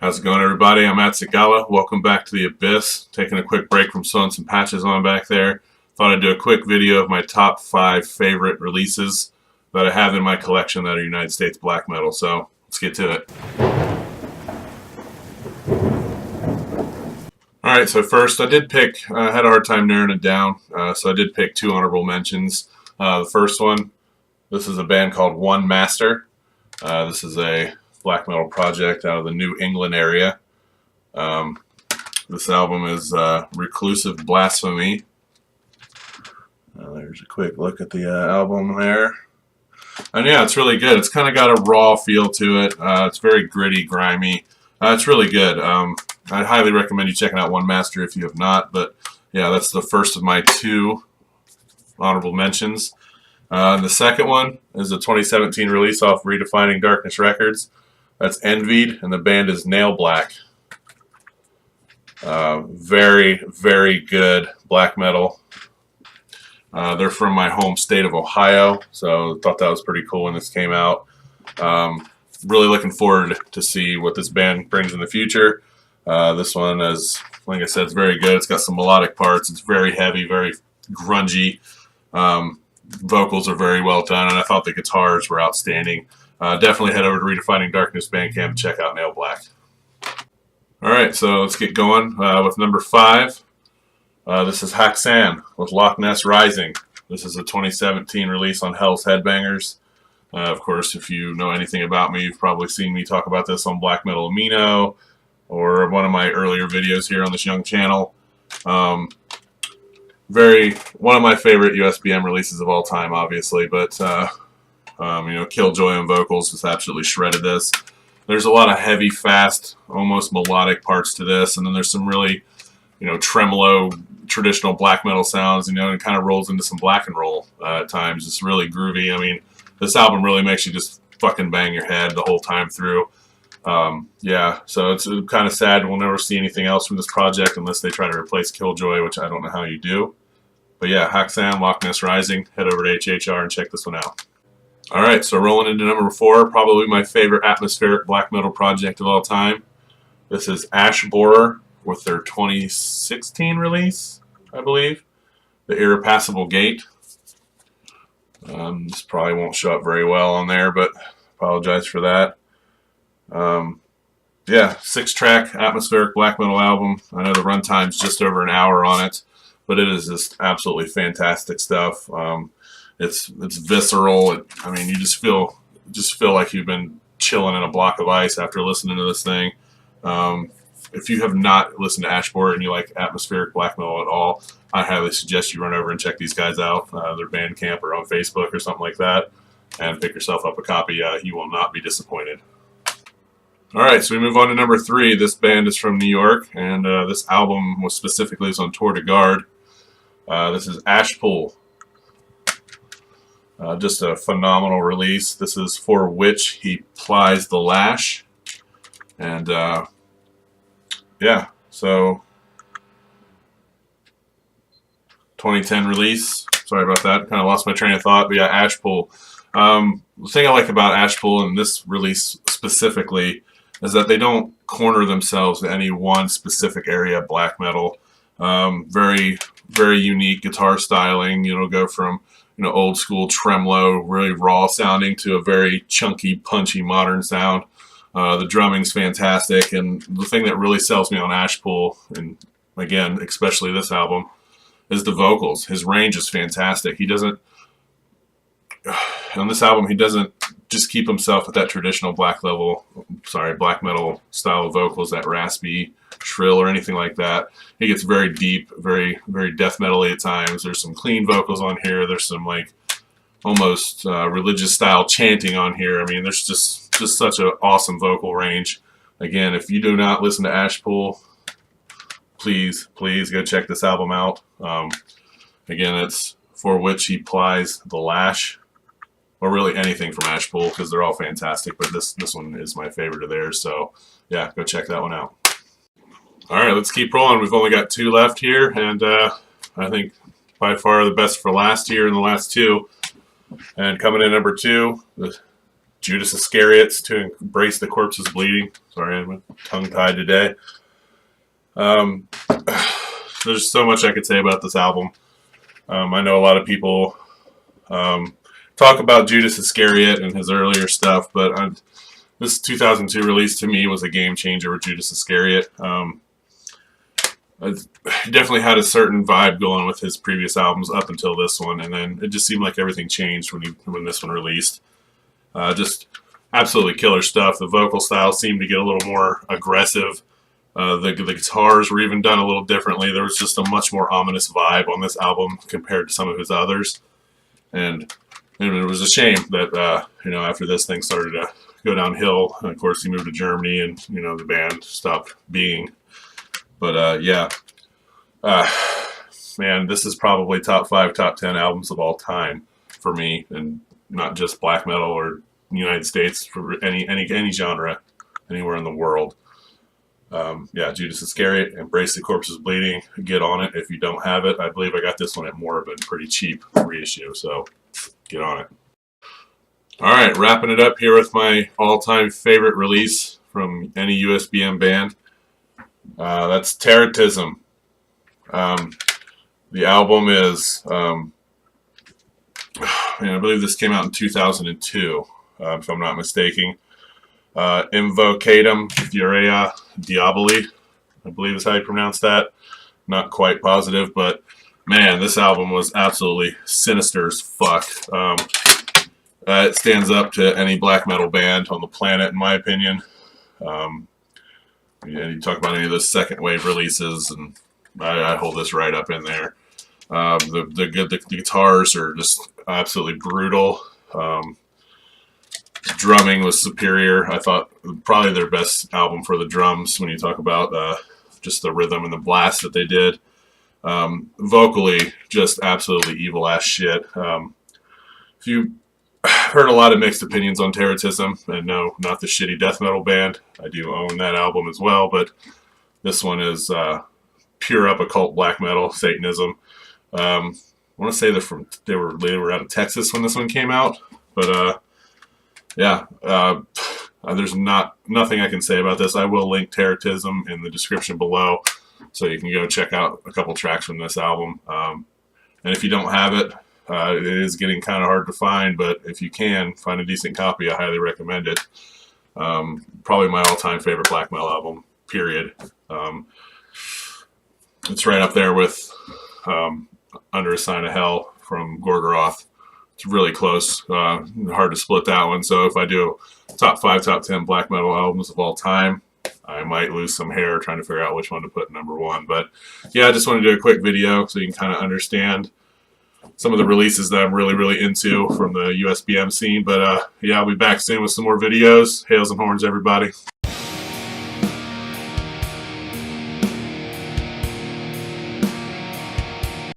How's it going, everybody? I'm at Sigala. Welcome back to the Abyss. Taking a quick break from sewing some patches on back there. Thought I'd do a quick video of my top 5 favorite releases that I have in my collection that are United States black metal. So let's get to it. Alright, so first I did pick, I had a hard time narrowing it down, so I did pick 2 honorable mentions. The first one, this is a band called One Master. This is a black metal project out of the New England area. This album is Reclusive Blasphemy. There's a quick look at the album there. And yeah, it's really good. It's kind of got a raw feel to it. It's very gritty, grimy. It's really good. I'd highly recommend you checking out One Master if you have not. But yeah, that's the first of my 2 honorable mentions. The second one is a 2017 release off Redefining Darkness Records. That's Envied, and the band is Nail Black. Very, very good black metal. They're from my home state of Ohio, so thought that was pretty cool when this came out. Really looking forward to see what this band brings in the future. This one is, like I said, it's very good. It's got some melodic parts. It's very heavy, very grungy. Vocals are very well done, and I thought the guitars were outstanding. Definitely head over to Redefining Darkness Bandcamp and check out Nail Black. Alright, so let's get going with number 5. This is Haxan with Loch Ness Rising. This is a 2017 release on Hell's Headbangers. Of course, if you know anything about me, you've probably seen me talk about this on Black Metal Amino or one of my earlier videos here on this young channel. One of my favorite USBM releases of all time, obviously, but Killjoy on vocals has absolutely shredded this. There's a lot of heavy, fast, almost melodic parts to this, and then there's some really, tremolo, traditional black metal sounds, and it kind of rolls into some black and roll at times. It's really groovy. I mean, this album really makes you just fucking bang your head the whole time through. Yeah, so it's kind of sad we'll never see anything else from this project unless they try to replace Killjoy, which I don't know how you do. But yeah, Haxan, Loch Ness Rising. Head over to HHR and check this one out. Alright, so rolling into number 4, probably my favorite atmospheric black metal project of all time. This is Ash Borer with their 2016 release, I believe. The Irrepassable Gate. This probably won't show up very well on there, but apologize for that. Yeah, 6-track atmospheric black metal album. I know the runtime's just over an hour on it, but it is just absolutely fantastic stuff. It's visceral. I mean, you just feel like you've been chilling in a block of ice after listening to this thing. If you have not listened to Ash Borer and you like atmospheric black metal at all, I highly suggest you run over and check these guys out. Their Bandcamp or on Facebook or something like that, and pick yourself up a copy. You will not be disappointed. Alright, so we move on to number 3. This band is from New York, and this album was specifically on Tour de Garde. This is Ashpool. Just a phenomenal release. This is For Which He Plies the Lash. And yeah, so 2010 release. Sorry about that. Kind of lost my train of thought, but yeah, Ashpool. The thing I like about Ashpool and this release specifically is that they don't corner themselves to any one specific area of black metal. Very, very unique guitar styling. Go from old school tremolo, really raw sounding, to a very chunky, punchy modern sound. The drumming's fantastic, and the thing that really sells me on Ashpool, and again, especially this album, is the vocals. His range is fantastic. On this album, he doesn't just keep himself with that traditional black metal style of vocals, that raspy, shrill, or anything like that. He gets very deep, very, very death metal-y at times. There's some clean vocals on here. There's some almost religious style chanting on here. I mean, there's just such an awesome vocal range. Again, if you do not listen to Ashpool, please go check this album out. Again, it's For Which He Plies the Lash. Or really anything from Ashpool, because they're all fantastic, but this one is my favorite of theirs, so yeah, go check that one out. Alright, let's keep rolling. We've only got 2 left here, and I think by far the best for last here in the last 2. And coming in number 2, the Judas Iscariot's To Embrace the Corpse's Bleeding. Sorry, I'm tongue-tied today. There's so much I could say about this album. I know a lot of people talk about Judas Iscariot and his earlier stuff, but this 2002 release to me was a game changer with Judas Iscariot. He definitely had a certain vibe going with his previous albums up until this one, and then it just seemed like everything changed when this one released. Just absolutely killer stuff. The vocal style seemed to get a little more aggressive. The guitars were even done a little differently. There was just a much more ominous vibe on this album compared to some of his others, and it was a shame that after this thing started to go downhill. And of course, he moved to Germany, and the band stopped being. But man, this is probably top 5, top 10 albums of all time for me, and not just black metal or United States, for any genre, anywhere in the world. Yeah, Judas Iscariot, Embrace the Corpse's Bleeding. Get on it if you don't have it. I believe I got this one at Morbid, pretty cheap reissue, so get on it. All right, wrapping it up here with my all-time favorite release from any USBM band. That's Teratism. The album is, I believe this came out in 2002, if I'm not mistaken. Invocatum Furia Diaboli, I believe is how you pronounce that. Not quite positive, but man, this album was absolutely sinister as fuck. It stands up to any black metal band on the planet, in my opinion. You talk about any of those second wave releases, and I hold this right up in there. The guitars are just absolutely brutal. Drumming was superior. I thought probably their best album for the drums when you talk about just the rhythm and the blast that they did. Vocally, just absolutely evil ass shit. If you heard a lot of mixed opinions on Teratism, and no, not the shitty death metal band. I do own that album as well, but this one is pure up occult black metal, Satanism. I want to say they were out of Texas when this one came out, but yeah, there's nothing I can say about this. I will link Teratism in the description below, so you can go check out a couple tracks from this album. And if you don't have it, it is getting kind of hard to find, but if you can find a decent copy, I highly recommend it. Probably my all-time favorite black metal album, period. It's right up there with Under a Sign of Hell from Gorgoroth. It's really close. Hard to split that one. So if I do top 5, top 10 black metal albums of all time, I might lose some hair trying to figure out which one to put number 1. But yeah, I just want to do a quick video so you can kind of understand some of the releases that I'm really, really into from the USBM scene. But yeah, I'll be back soon with some more videos. Hails and horns, everybody.